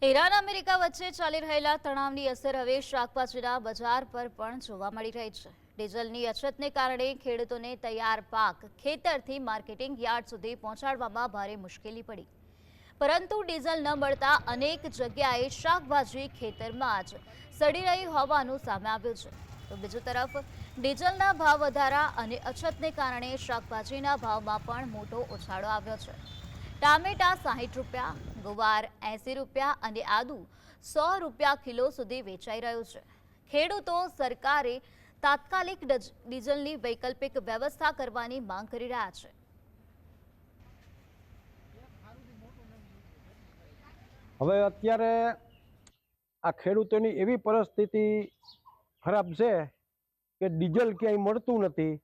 Iran America વચ્ચે ચાલી રહેલા તણાવની અસર હવે શાકભાજીના બજાર પર પણ જોવા મળી રહી છે। ડીઝલની અછતને કારણે ખેડૂતોને તૈયાર પાક ખેતરથી માર્કેટિંગ યાર્ડ સુધી પહોંચાડવામાં ભારે મુશ્કેલી પડી, પરંતુ ડીઝલ ન મળતા અનેક જગ્યાએ શાકભાજી ખેતરમાં જ સડી રહી હોવાનું સામે આવ્યું છે। તો બીજી તરફ ડીઝલના ભાવ વધારા અને અછતને કારણે શાકભાજીના ભાવમાં પણ મોટો ઉછાળો આવ્યો છે। ટામેટા 60 રૂપિયા, ગુવાર 80 રૂપિયા અને આદુ 100 રૂપિયા કિલો સુધી વેચાઈ રહ્યું છે। ખેડૂતો સરકારે તાત્કાલિક ડીઝલની વૈકલ્પિક વ્યવસ્થા કરવાની માંગ કરી રહ્યા છે। હવે અત્યારે આ ખેડૂતોની એવી પરિસ્થિતિ ખરાબ છે કે ડીઝલ ક્યાંય મળતું નથી।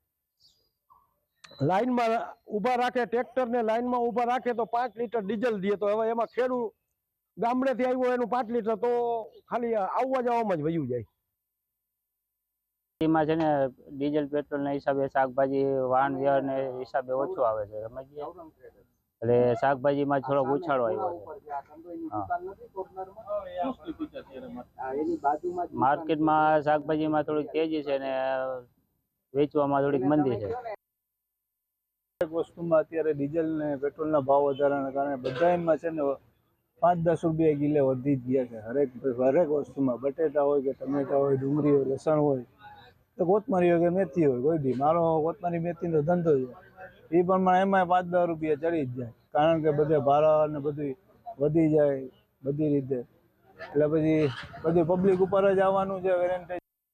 લાઈનમાં ઊભા રાખે, ટ્રેક્ટરને લાઈનમાં ઊભા રાખે તો 5 લીટર ડીઝલ દે, તો હવે એમાં ખેડૂત ગામડેથી આવ્યો એનું 5 લીટર તો ખાલી આવવા જવામાં જ વયું જાય। એમાં છે ને ડીઝલ પેટ્રોલના હિસાબે શાકભાજી વાહન વ્યવહારને હિસાબે ઓછું આવે છે, સમજીએ એટલે શાકભાજીમાં થોડોક ઉછાળો આવ્યો છે। માર્કેટમાં શાકભાજીમાં થોડીક તેજી છે ને વેચવામાં થોડીક મંદી છે। દરેક વસ્તુમાં અત્યારે ડીઝલ ને પેટ્રોલના ભાવ વધારાના કારણે બધામાં છે ને 5-10 રૂપિયા કિલો વધી જ ગયા છે। હરેક વસ્તુમાં બટેટા હોય કે ટમેટા હોય, ડુંગળી હોય, લસણ હોય તો કોથમરી હોય કે મેથી હોય, કોઈ બી મારો કોથમરી મેથીનો ધંધો છે, એ પ્રમાણે એમાં 5-10 રૂપિયા ચડી જ જાય, કારણ કે બધે ભાડા ને બધું વધી જાય બધી રીતે, એટલે પછી બધી પબ્લિક ઉપર જ આવવાનું છે વેરેન્ટી।